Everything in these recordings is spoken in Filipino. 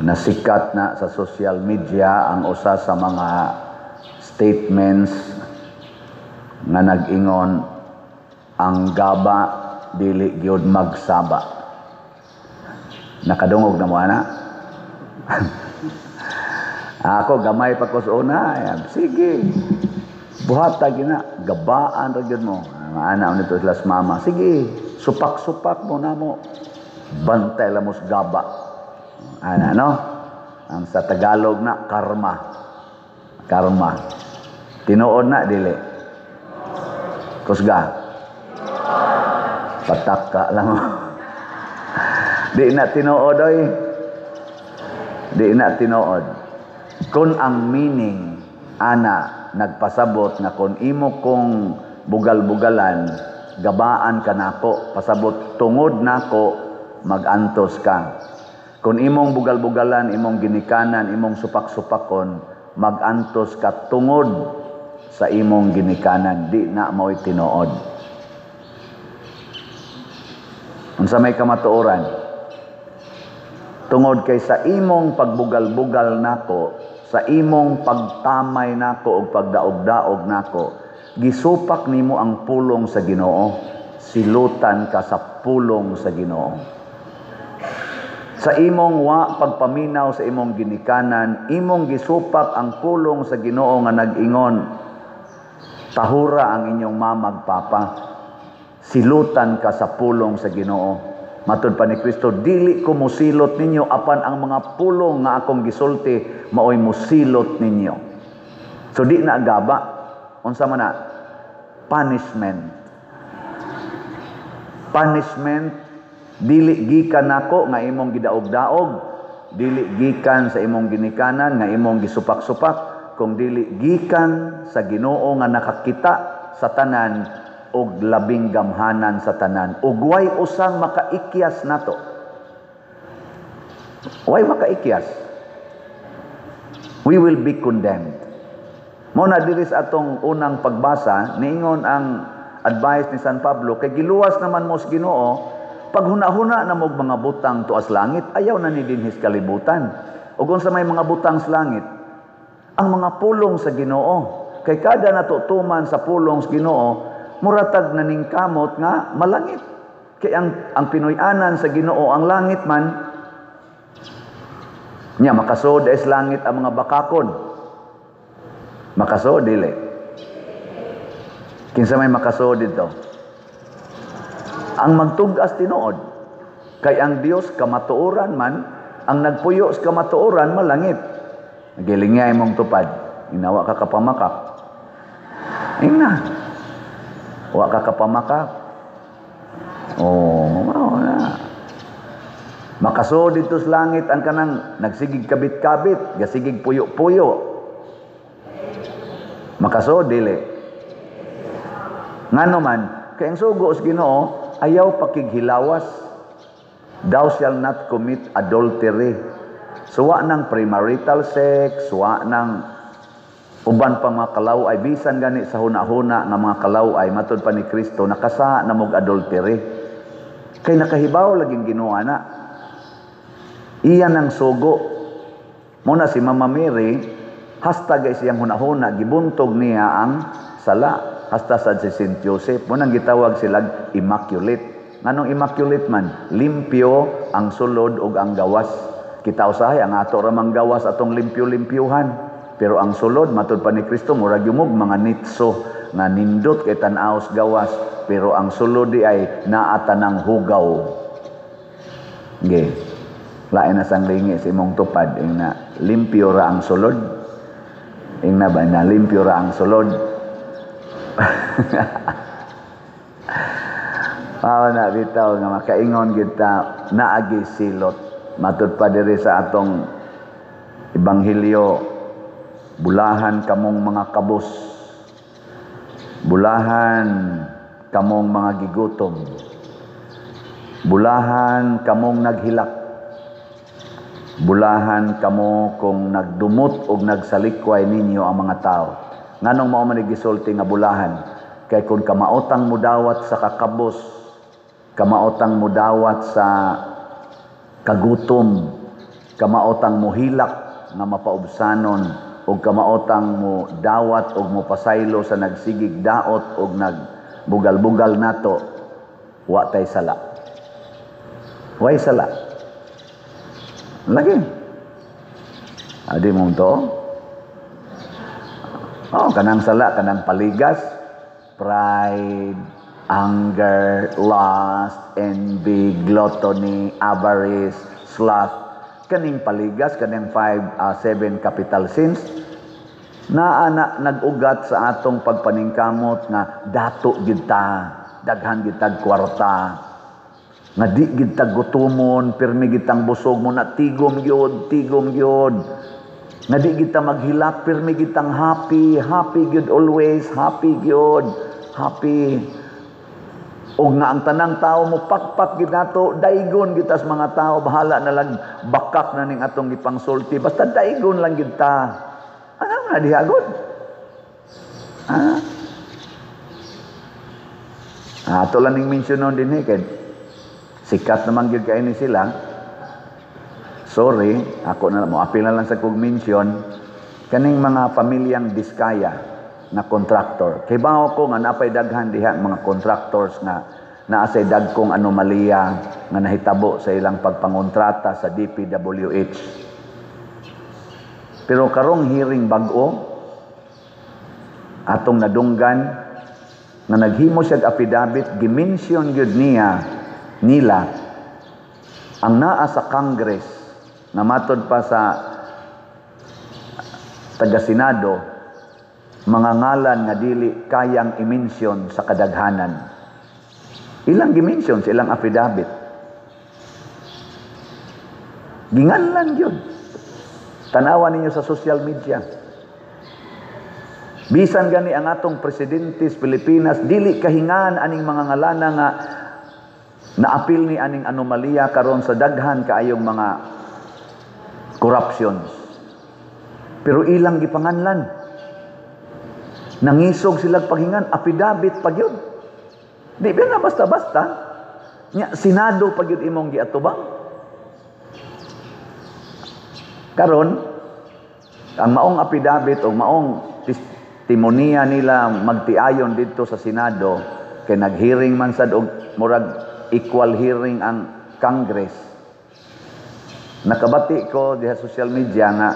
Nasikat na sa social media ang usa sa mga statements nga nag-ingon ang gaba dili gyud magsaba. Nakadungog na mo ana? Ako gamay pa ko sa una, sige. Buhata gina, gabaan ra gyud mo. Ana nito las mama. Sige, supak-supak mo na mo. Bantay la mo sa gaba. Ana no? Ang sa Tagalog na karma. Karma. Tinuod na dili. Kusga. Patak ka lang mo. Di na tinuod oy. Di na tinuod. Kung ang meaning ana nagpasabot na kung imo kong bugal-bugalan, gabaan ka nako, pasabot tungod nako, magantos ka. Kung imong bugal-bugalan, imong ginikanan, imong supak-supakon, magantos ka tungod sa imong ginikanan, di na mo'y tinuod. Unsa may kamatuoran? Tungod kay sa imong pagbugal-bugal nako, sa imong pagtamay nako o pagdaog-daog nako, gisupak nimo ang pulong sa Ginoo, silutan ka sa pulong sa Ginoo. Sa imong wa pagpaminaw sa imong ginikanan, imong gisupak ang pulong sa Ginoo nga nag-ingon, tahura ang inyong mamagpapa, silutan ka sa pulong sa Ginoo. Matud pa ni Kristo, dili ko musilot ninyo apan ang mga pulong nga akong gisulti maoy musilot ninyo. So di na gaba, unsa man na? Punishment. Punishment dili gikan nako nga imong gidaog-daog, dili gikan sa imong ginikanan nga imong gisupak-supak, kung dili gikan sa Ginoo nga nakakita sa tanan og labing gamhanan sa tanan, ug way usang makaikyas nato. Way makaikyas. We will be condemned. Mo na diri sa atong unang pagbasa, niingon ang advice ni San Pablo, kay giluwas naman mo sa Ginoo, pag huna-huna na mog mga butang tuas langit, ayaw na ni dinhis kalibutan. O kung sa may mga butang sa langit, ang mga pulong sa Ginoo. Kay kada natutuman sa pulong sa Ginoo, muratag na ning kamot nga malangit. Kay ang Pinoy-anan sa Ginoo, ang langit man, nya makasod is langit ang mga bakakon. Makasod, dili. Kinsa may makasod dito? Ang magtugas tinuod. Kay ang Dios kamatuoran man, ang nagpuyo sa kamatuoran malangit. Nagilingay mong tupad. Inawa ka kapamakak. Ina. Wa ka kapamakak. Na. Makasod dito sa langit ang kanang nagsigig kabit-kabit, gasigig puyo-puyo. Makasod dili. Ngano man, kay ang sugo sa Ginoo, ayaw pakighilawas. Thou shall not commit adultery. Suwa ng premarital sex, suwa ng uban pa mga kalaway, bisan gani sa huna-huna nga mga kalaway, matud pa ni Kristo, nakasa na mog adultery. Kay nakahibaw laging Ginoo na. Iyan ang sugo. Muna si Mama Mary, hasta guys siyang huna-huna, gibuntog niya ang sala. Hasta sa si St. Joseph, munang gitawag silang immaculate. Nganong immaculate man? Limpyo ang sulod ug ang gawas. Kita usahay, ang ato ramang gawas atong limpyo-limpyuhan. Pero ang sulod, matud pa ni Kristo, murag yumog mga nitso nga nindot kay tan-aos gawas. Pero ang sulod di ay naata ng hugaw. Okay. Lain na sang lingi sa imong tupad. Ing na limpyo ra ang sulod. Ing na ba na limpyo ra ang sulod. Na bitaw nga makaingon kita naagi silot. Matud pa diri sa atong ebanghelyo, bulahan kamong mga kabus, bulahan kamong mga gigutom, bulahan kamong naghilak, bulahan kamo kung nagdumot o nagsalikway ninyo ang mga tao. Nganong mao man gisulti nga bulahan? Kay kung kamaotang mudawat sa kakabos, kamaotang mudawat sa kagutom, kamaotang mohilak nga mapaubsanon o kamaotang mo dawat o mo pasaylo sa nagsigig daot o nagbugal-bugal nato, wa tay sala. Way sala. Lagi. Adi mo to? Kanang sala, kanang paligas, pride, anger, lust, envy, gluttony, avarice, sloth, kaning paligas, kaning 7 capital sins, na nag-ugat sa atong pagpaningkamot nga dato gid ta, daghan gid tag kwarta, nga di gid tag gutumon, pirmi gid tang busog mo na tigom gyud, nga di gid ta maghilak, pirmi gid tang happy gyud always, happy gyud, happy. O nga ang tanang tao mo pakpak gid nato, daigon gid tas mga tao, bahala na lang bakak na ning atong gipangsulti, basta daigon lang gid ta. Ano na dihagod? Ato lang ning mensyonon din kay sikat naman gyud kay ni sila. Sorry, ako na mo apil na lang sa kog mention kaning mga pamilyang Diskaya na contractor. Kay bawo ko nga napay daghan diha mga contractors nga naasay dagkong anomalya nga nahitabo sa ilang pagpangontrata sa DPWH. Pero karong hearing bag-o atong nadunggan nga naghimo siya affidavit, gimension gyud nila ang naa sa Congress na matod pa sa taga-Senado, mga ngalan nga dili kayang i-mention sa kadaghanan. Ilang gi-mention sa ilang affidavit. Ginganlan yun. Tanawan ninyo sa social media. Bisan gani ang atong presidente sa Pilipinas, dili kahingan aning mga ngalana nga naapil ni aning anomalya karon sa daghan kaayong mga corruptions. Pero ilang gipanganlan. Nangisog sila paghingan, affidavit pag yun. Di ba na basta-basta? Senado pag yun imong giatubang. Karon, ang maong affidavit o maong testimonya nila magtiayon dito sa Senado, kay nag-hearing man sad og murag equal hearing ang Congress. Nakabati ko diha social media nga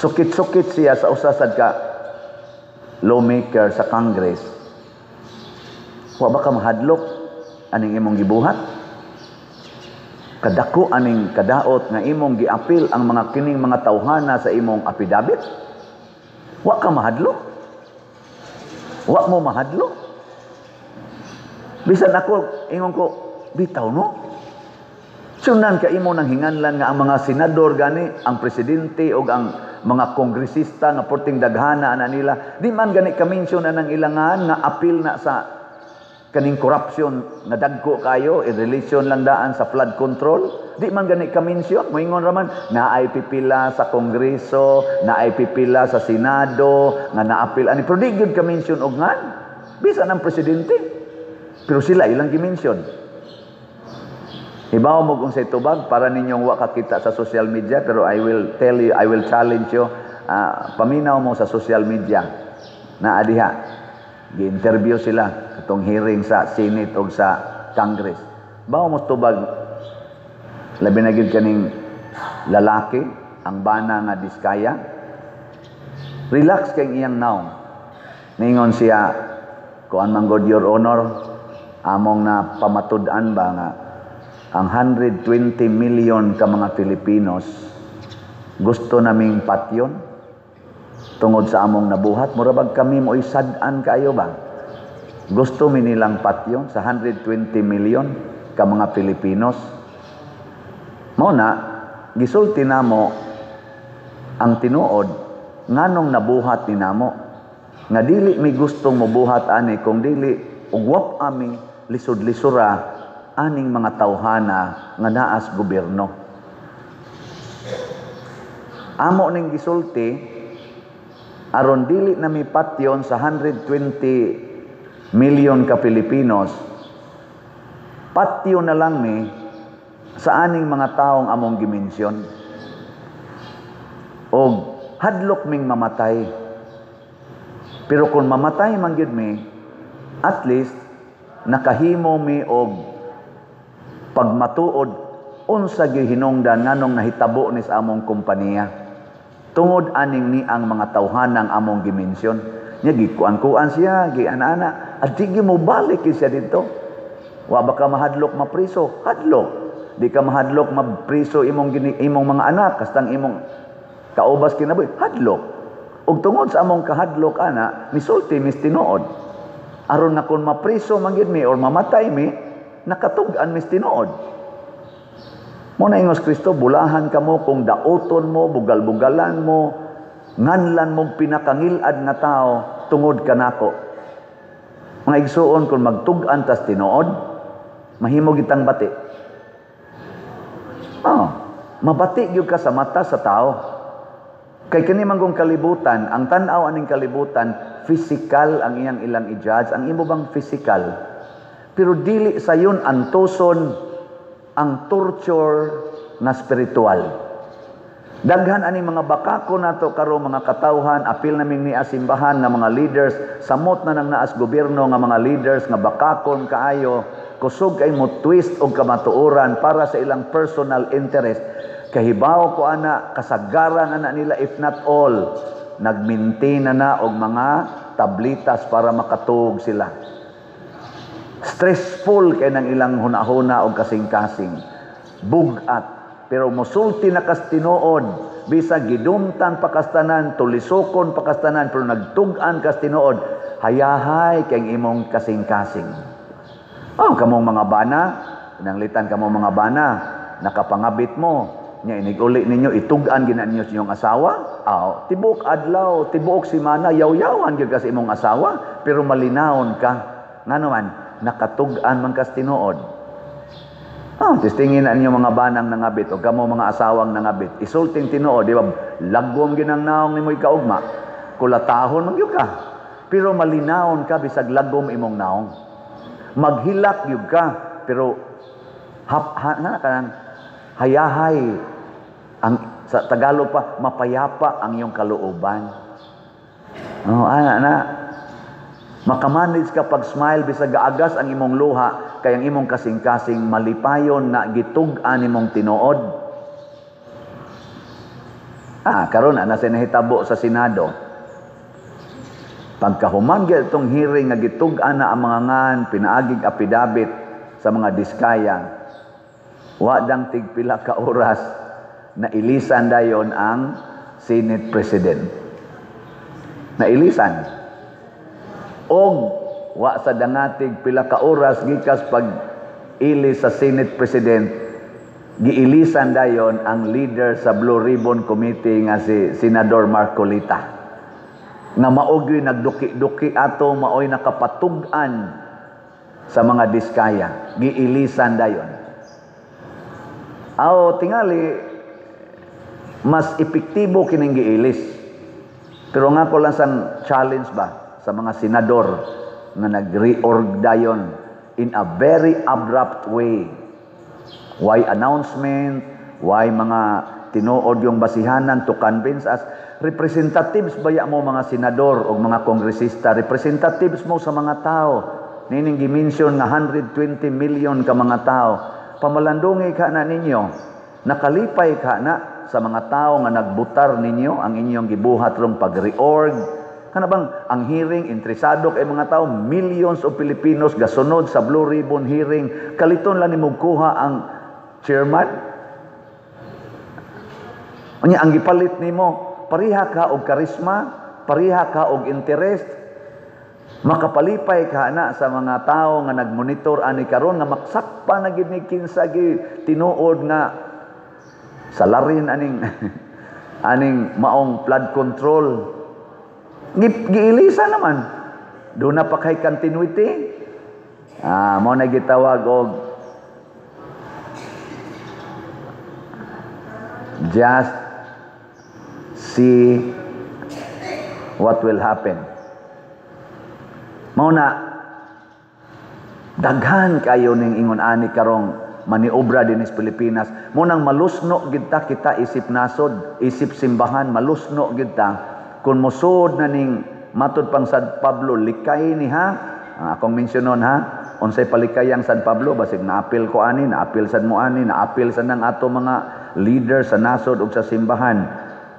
sukit-sukit siya sa usasad ka lawmaker sa Congress. Wa ba ka mahadlok aning imong gibuhat? Kadako aning kadaot nga imong giapil ang mga kining mga tawhana sa imong affidavit? Wa ka mahadlok? Wa mo mahadlok? Bisan ako, ingon ko, bitaw no? Sunan ka imo nang hinganlan nga ang mga senador gani, ang presidente o ang mga kongresista nga porting daghana ana nila, di man gani ka-mention na ng ilangan nga apil na sa kaning corruption nga dagko kayo in relation lang daan sa flood control, di man gani ka-mention. Moingon raman naay pipila sa kongreso, naay pipila sa senado nga naapil ani, pero di gyud ka-mention og ngan bisan ang presidente, pero sila ilang gi-mention. Hibaw mo kung sa itubag para ninyong wakakita sa social media, pero I will tell you, I will challenge you, paminaw mo sa social media na adiha gi-interview sila katong hearing sa Senate o sa Congress. Bawo mo tubag labi na gyud kaning lalaki ang bana nga Diskaya, relax kay iyang naong ningon siya kuan man god your honor, among na pamatud-an ba nga ang 120 million ka mga Filipinos gusto naming patyon tungod sa among nabuhat. Murabag kami mo isad-an kayo ba? Gusto mi nilang patyon sa 120 million ka mga Filipinos. Mao na gisulti namo ang tinuod nganong nabuhat ni namo nga dili mi gustong mobuhat ani kung dili ugwap ami lisod-lisura aning mga tawhana nga naas gobyerno. Amo ning gisulti aron dili na mi patyon sa 120 million ka Pilipinos, patyo na lang mi sa aning mga taong among gimensyon. O hadlok ming mamatay. Pero kung mamatay man gyud mi, at least nakahimo mi og pagmatuod unsa gyud hinungdan nganong nahitabo ni sa among kompanya. Tungod aning ni ang mga tawhanang among gimensyon. Nya gikuan-kuan siya, giana-ana, at di mo balik siya dito. Wa ba ka mahadlok mapriso? Hadlok. Di ka mahadlok mapriso imong mga anak, kastang imong kaubas kinabuhi. Hadlok. Ug tungod sa among kahadlok ana, misulti mis tinuod. Aron na kung mapriso man gyud mi or mamatay mi, nakatug-an mis tinuod. Muna ingos Kristo, bulahan ka mo kung daoton mo, bugal-bugalan mo, nganlan mo pinakangilad nga tao, tungod ka nako. Mga igsuon, kung magtug-an tas tinuod, mahimo gitang bati. Mabati gyud ka sa mata sa tao. Kay kini manggong kalibutan, ang tan-aw aning kalibutan, physical ang iyang ilang i-judge, ang imo bang physical. Pero dili sayon antuson ang torture na spiritual. Daghan ani mga bakako nato karo mga katawhan, apil naming ni asimbahan nga mga leaders, samot na nang naas gobyerno nga mga leaders nga bakakon kaayo, kusog kay mo twist og kamatuoran para sa ilang personal interest. Kahibaw ko ana, kasagaran ana nila if not all, nagmintain na og mga tablitas para makatuog sila. Stressful kay nang ilang hunahuna og kasing-kasing. Bugat. Pero musulti na kastinuod, bisa gidumtan pakastanan, tulisokon pakastanan, pero nagtug-an kastinuod, hayahay kay imong kasing-kasing. Kamong mga bana, inanglitan kamong mga bana, nakapangabit mo, nya iniguli ninyo, itug-an gina ninyo sa inyong asawa, tibok adlaw, tibok simana, yaw-yawan gyud ka sa imong asawa, pero malinawon ka. Nga naman, nakatug-an man kastinuod. Tistingin na ninyo mga banang nangabit o kamo mga asawang nangabit. Isulting tinuod, di ba? Lagom ginang naong ni mo'y kaugma. Kulatahon man yun ka. Pero malinawon ka bisag lagom imong naong. Maghilak yun ka. Pero hayahay. Sa Tagalog pa, mapayapa ang iyong kalooban. Makamanage ka pag smile bisag gaagas ang imong luha kay ang imong kasing-kasing malipayon na gitug-an imong tinuod. Karon na sinahitabo sa Senado. Pagkahuman gyud itong hearing nga gitug-an na ang mga ngan pinaagig apidabit sa mga diskaya. Wa dang tigpila ka oras na ilisan dayon ang Senate President. Nailisan. Og wa sa dangatig pila ka oras gikas pag ilis sa Senate President, giilisan dayon ang leader sa Blue Ribbon Committee nga si Senador Marcolita. Nga maogy nagduki-duki ato, maoy nakapatug-an sa mga diskaya. Giilisan dayon. Tingali mas epektibo kining giilis. Pero nga ko lang sa challenge ba sa mga senador na nag-reorg dayon in a very abrupt way. Why announcement? Why mga tinuod yung basihanan to convince us? Representatives baya mo mga senador o mga kongresista? Representatives mo sa mga tao. Nining gimension nga 120 million ka mga tao. Pamalandungi ka na ninyo. Nakalipay ka na sa mga tao nga nagbutar ninyo ang inyong gibuhat rong pag-reorg. Kanabang ang hearing, interesado kay mga tao, millions of Filipinos gasunod sa Blue Ribbon hearing, kaliton lang ni mugkuha ang chairman. Ang gipalit nimo, pariha ka og karisma, pariha ka og interest, makapalipay ka na sa mga tao nga nagmonitor ani karon nga maksakpa na gid ni kinsa gi tinuod nga salarin aning maong flood control. Giilisa naman. Doon na pa kay continuity. Mo na gitawag og just see what will happen. Mo na daghan kayo ning ingon ani karong maniobra din sa Pilipinas. Munang malusno kita isip nasod, isip simbahan, malusno kita kung musod na ning matud pang San Pablo likay ni ha. Akong mensyonon ha, unsay palikayang San Pablo basig naapil ko ani, naapil sad mo ani, naapil sad nang ato mga leader sa nasod ug sa simbahan.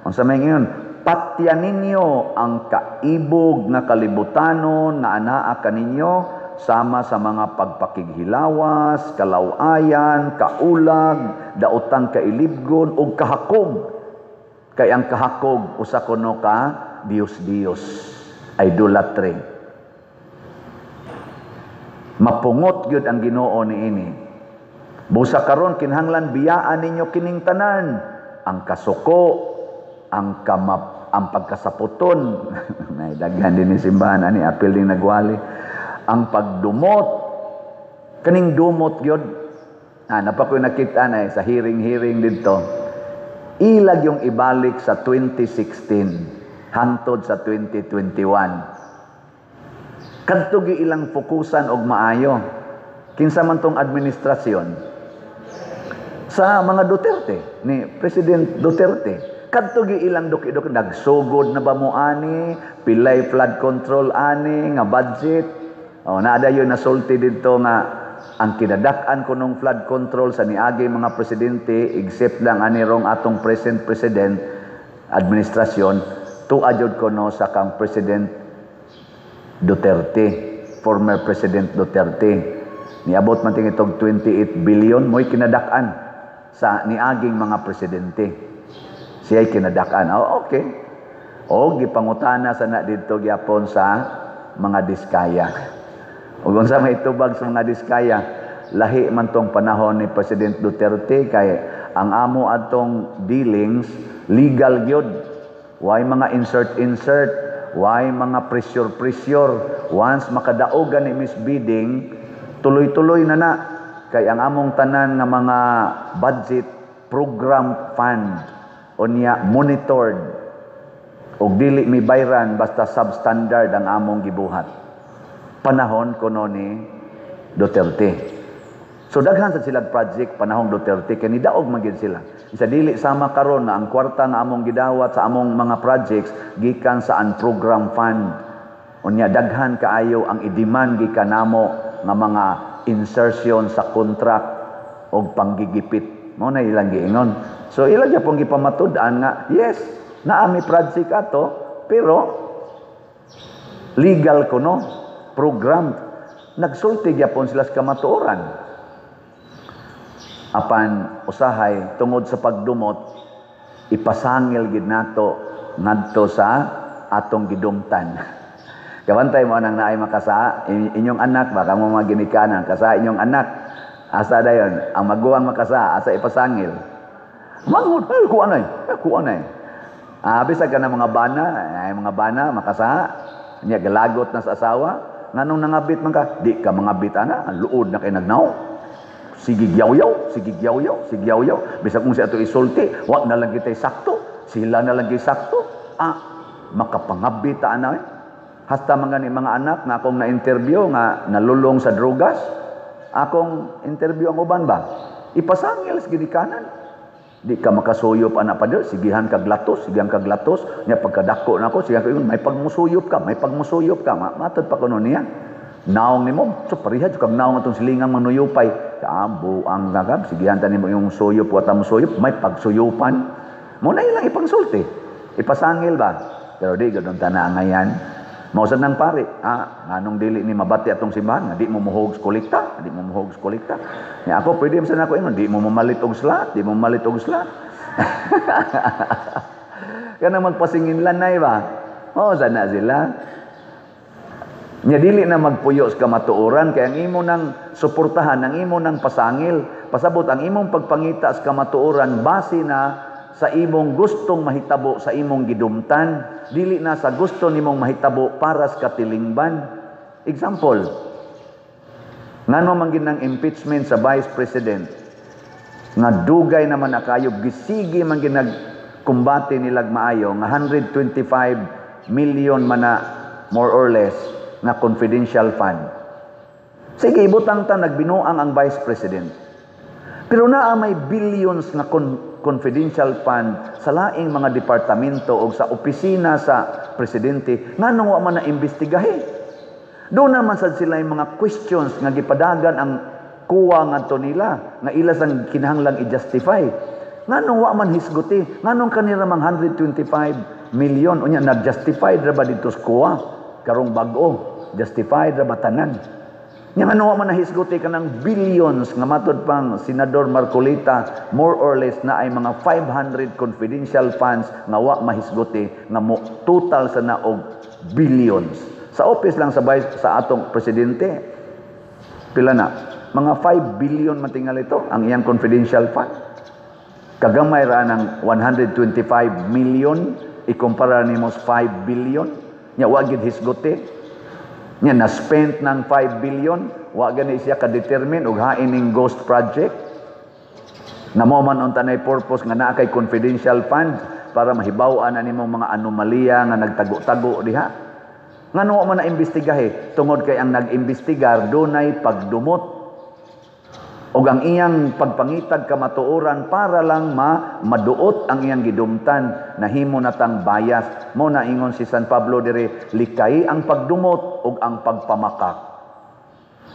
Unsa may ngayon, patyan ninyo ang kaibog nga kalibutanon nga anaa kaninyo sama sa mga pagpakighilawas, kalawayan, kaulag, daotang kailibgon ug kahakog. Kay ang kahakog usa kuno ka Dios-Dios, idolatry. Mapungot gyud ang Ginoo niini. Busa karon kinahanglan biyaan ninyo kining tanan, ang kasuko, ang pagkasaputon, may daghan din ni simbahan ani apil din nagwali, ang pagdumot, kaning dumot gyud. Napa ko nakita na sa hearing dito. Ilag yung ibalik sa 2016 hangtod sa 2021. Kadto gi ilang fokusan og maayo. Kinsa man tong administrasyon sa mga Duterte ni President Duterte. Kadto gi ilang dukidok nagsugod na ba mo ani, pilay flood control ani nga budget. Naada yun nasulti dito nga ang kinadak-an ko nung flood control sa niagi mga presidente except lang ani rong atong present president administrasyon tuadjod ko no sa kang President Duterte, former President Duterte. Niabot man ting itong 28 billion mo'y kinadak-an sa niaging mga presidente. Siya'y kinadak-an. Okay. O gipangutana sa na dito gyapon sa mga diskaya. Ug unsa may tubag sa mga diskaya, lahi man tong panahon ni President Duterte kay ang amo atong dealings legal gyud. Way mga insert, way mga pressure. Once makadaogan ni misbidding, tuloy-tuloy na. Kay ang among tanan nga mga budget program fund unya monitored og dili mi bayran basta substandard ang among gibuhat. Panahon kuno ni Duterte. So daghan sa silang project panahong Duterte kay nidaog man gyud sila. Isa dili sama karon na ang kwarta nga among gidawat sa among mga projects gikan sa program fund. Unya daghan kaayo ang i-demand gikan namo nga mga insertion sa contract og panggigipit. Mao na ilang giingon. So ilang gyapon gipamatud-an nga yes, naa mi project ato pero legal kuno, program. Nagsulti gyapon sila sa kamatuoran. Apan usahay tungod sa pagdumot ipasangil gid nato ngadto sa atong gidumtan. Kabantay mo nang naay makasa inyong anak baka mo maginikanan kasa inyong anak asa dayon ang maguwang makasa asa ipasangil. Mangod ko anay. Bisag ka na mga bana makasa nya galagot na sa asawa nganong nangabit man ka di ka mangabit ana ang luod na kay nagnaw. Sige gyaw-yaw. Bisag kung siya ito isulti, wag na lang kita'y sakto. Sila na lang kita'y sakto. Makapangabita na Hasta mga anak nga akong na-interview nga nalulong sa drogas. Akong interview ang uban ba? Ipasangil sa ginikanan. Di ka makasuyop anak pa dito. Sigihan kag latos. Nya pagkadako na ako, sigihan ko, may pagmusuyop ka. Matod pa ko nun niya. Naong ni mo, so parihad kag naong atong silingang manuyupay. Kaambo ang gagab, sigihan tani mo yung suyop wata mo suyop, may pagsuyupan. Mo na ilang ipangsulti. Ipasangil ba? Pero di gadon tana ngayan. Mausad nang pare, nganong dili ni mabati atong simbahan, di mo muhog sa kolekta. Nya ako pwede man ako ingon, di mo mamalit og slat. Kana magpasingin lanay ba? Sana sila. Nya dili na magpuyo sa kamatuoran kay ang imo nang suportahan, ang imo nang pasangil, pasabot ang imong pagpangita sa kamatuoran base na sa imong gustong mahitabo sa imong gidumtan, dili na sa gusto nimong mahitabo para sa katilingban. Example, ngano man gid nang impeachment sa Vice President nga dugay naman nakayog gisigi man gid nagkumbate nilag maayo nga 125 million man na more or less na confidential fund. Sige, ibutang ta nagbinuang ang Vice President. Pero naa may billions na confidential fund sa laing mga departamento o sa opisina sa presidente nganong wa man na imbestigahe. Doon naman sad sila yung mga questions nga gipadagan ang kuwa ngadto nila nga ila sang kinahanglang i-justify. Nganong wa man hisguti? Nganong kanira mang 125 million unya nag-justify ra ba dito sa kuwa? Karong bag-o, justified ra ba tanan? Nya ano man nahisguti ka ng billions nga matod pang Senador Marcolita, more or less na ay mga 500 confidential funds nga wa mahisguti nga mo total sa naog billions. Sa office lang sa atong presidente, pila na? Mga 5 billion matingal ito ang iyang confidential fund. Kagamay ra ng 125 million ikumpara nimo sa 5 billion. Nya wa gid hisguti. Nya na-spent ng 5 billion, wa gani siya ka-determine og hain ning ghost project. Na mo man unta nay purpose nga naa kay confidential fund para mahibaw-an na nimong mga anomalya nga nagtago-tago diha. Ngano man na imbestigahe tungod kay ang nag-imbestigar dunay pagdumot og ang iyang pagpangitag kamatuoran para lang maduot ang iyang gidumtan nahimo natang bias. Mo na ingon si San Pablo dire, likay ang pagdumot og ang pagpamakak.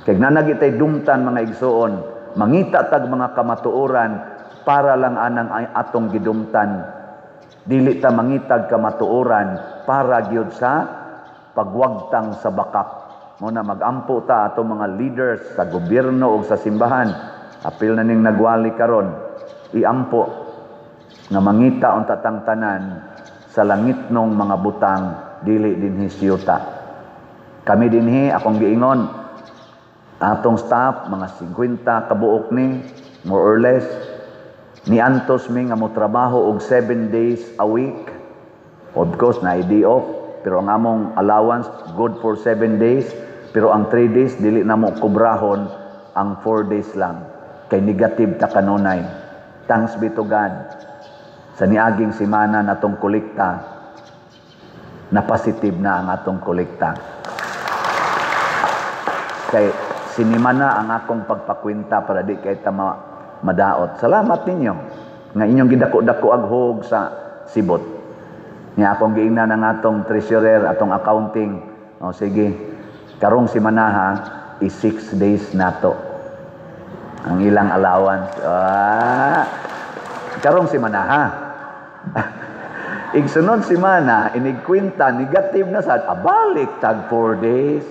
Kay nanagitay dumtan mga igsoon, mangita tag mga kamatuoran para lang anang atong gidumtan. Dili ta mangitag kamatuoran para gyud sa pagwagtang sa bakak. Muna magampo ta ato mga leaders sa gobyerno o sa simbahan. Apil na ning nagwali karon, iampo nga mangita unta tang tanan sa langitnong mga butang dili dinhi siyuta. Kami dinhi akong giingon atong staff mga 50 kabuok ni more or less ni antos mi nga mo trabaho og 7 days a week. Of course na day off pero ang among allowance good for 7 days. Pero ang 3 days, dili na mo kubrahon, ang 4 days lang. Kay negative ta kanunay. Thanks be to God. Sa niaging simana natong kolekta, na positive na ang atong kolekta. Kay sinimana ang akong pagpakwenta para di kay ta madaot. Salamat ninyo. Nga inyong gidako-dako aghog sa sibot. Nga akong giingnan ang atong treasurer, atong accounting. O sige. Karong si Manaha is 6 days nato ang ilang allowance. Karong si Manaha igsunod si Mana inigkwenta negative na sad abalik tag 4 days.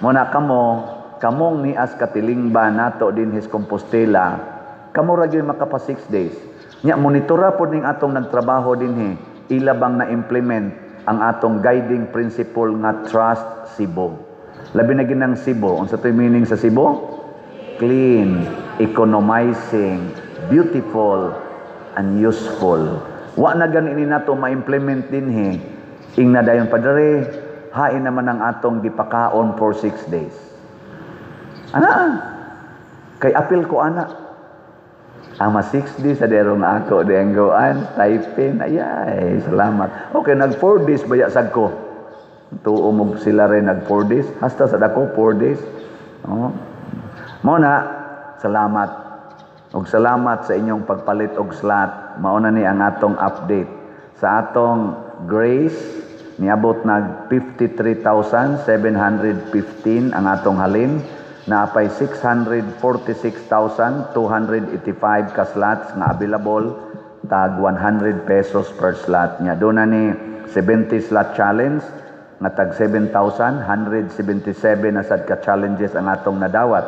Muna kamong ni as katilingba nato din his Compostela kamo ra gyud makapa 6 days. Nya monitora pod ning atong nagtrabaho dinhi ila bang na implement ang atong guiding principle nga trust Cebu. Labi na ginang Cebu. Unsa to'y meaning sa Cebu? Clean, economizing, beautiful, and useful. Wa na ganin nato ma-implement din ing na dayon padre, hain naman ang atong gipakaon for 6 days. Kay apil ko ana. Ama 6 days sa derong ako denggoan, typing, ayay, salamat. Okay, nag 4 days baya sad ko. Tuumog sila rin nag 4 days. Hasta sa dako 4 days. Muna, salamat. Og salamat sa inyong pagpalit og slot. Mauna ni ang atong update. Sa atong grace, niabot nag 53,715 ang atong halin. Naapay 646,285 ka slots nga available. Tag 100 pesos per slot. Nya doon na ni 70 slot challenge. Nga tag 7,177 na sad ka challenges ang atong nadawat.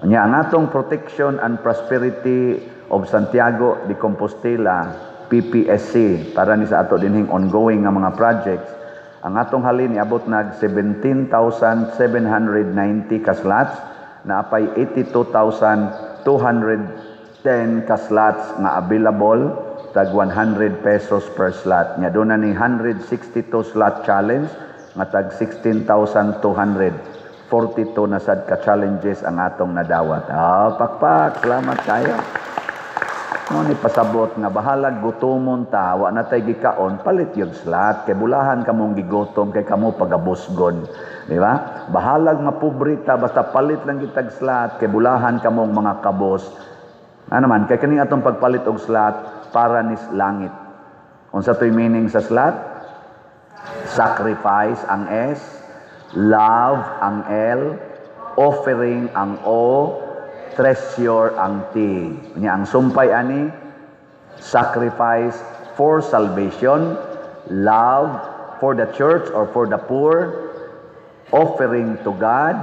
Nya ang atong Protection and Prosperity of Santiago de Compostela PPSC para ni sa ato dinhing ongoing nga mga projects. Ang atong halin niabot nag 17,790 ka slots na apay 82,210 ka slots nga available tag 100 pesos per slot. Nya doon na ni 162 slot challenge nga tag 16,200. 42 na sad ka challenges ang atong nadawat. Pakpak, salamat kayo. Mo ni pasabot nga bahalag gutomon ta, wa na tay gikaon, palit yung slot kay bulahan kamong gigotom kay kamo pagabusgon. Di ba? Bahalag mapobrita basta palit lang gitag slot kay bulahan kamong mga kabos. Ano man, kay kaning atong pagpalit og slot para ni langit. Unsa to'y meaning sa slot? Sacrifice ang S, love ang L, offering ang O, treasure ang T. Nya ang sumpay ani, sacrifice for salvation, love for the church or for the poor, offering to God,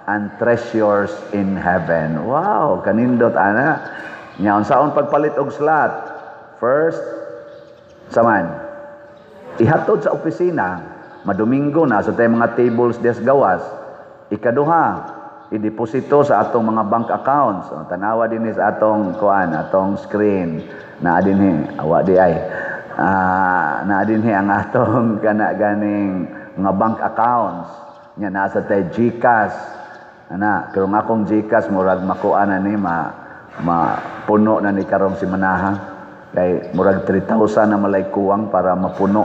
and treasures in heaven. Wow, kanindot ana. Nya unsaon pagpalit og slot? First, saman, ihatod sa opisina, madomingo na sa tayong mga tables des gawas. Ikaduha, ideposito sa atong mga bank accounts. O, tanawa din sa atong kuan, atong screen na dinhi awa di ay. Na dinhi ang atong kana ganing mga bank accounts. Nya nasa tay GCash. Ana, pero nga akong GCash murag makuan na ni mapuno na ni karong simanaha. Kay murag 3,000 na malay kuwang para mapuno.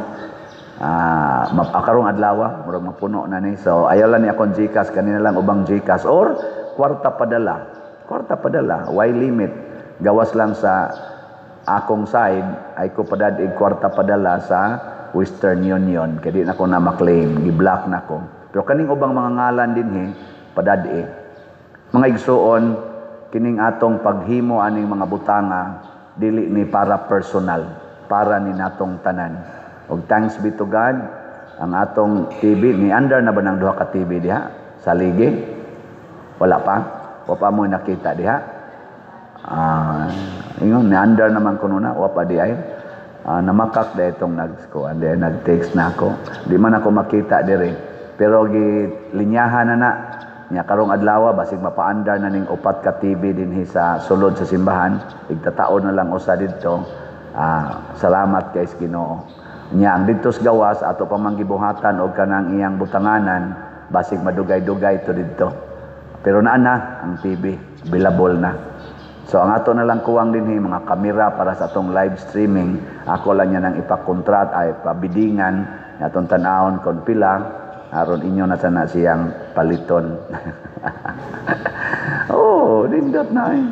Karong adlaw murag mapuno na ni. So ayaw lang ni akong GCash, kanina lang ubang GCash or kwarta padala. Kwarta padala, why limit? Gawas lang sa akong side ay ko padadig kwarta padala sa Western Union. Kaya di na ko na maklaim, gi-block na ko. Pero kaning ubang mga ngalan dinhi padadi. Mga igsuon, kining atong paghimo aning mga butanga dili ni para personal, para ni natong tanan. Og thanks be to God, ang atong TV ni under na ba ng duha ka TV diha sa ligi? Wala pa. Wa pa mo nakita diha. Ingon ni under naman kuno na wa pa di ay. Namakak da itong nag-text na ako. Di man ako makita diri. Pero linyahan na nya karong adlaw basig mapaandar na ning upat ka TV dinhi sa sulod sa simbahan, igtataon na lang usa didto. Salamat kay Ginoo. Nya ang didto sa gawas ato pa manggibuhatan og kanang iyang butanganan basig madugay-dugay to didto. Pero naa na ang TV, available na. So ang ato na lang kuwang dinhi mga kamera para sa atong live streaming. Ako lang yan ang ipakontrat ay pabidingan atong tan-awon kon pila aron inyo na sana siyang paliton. Oh, dindot na eh.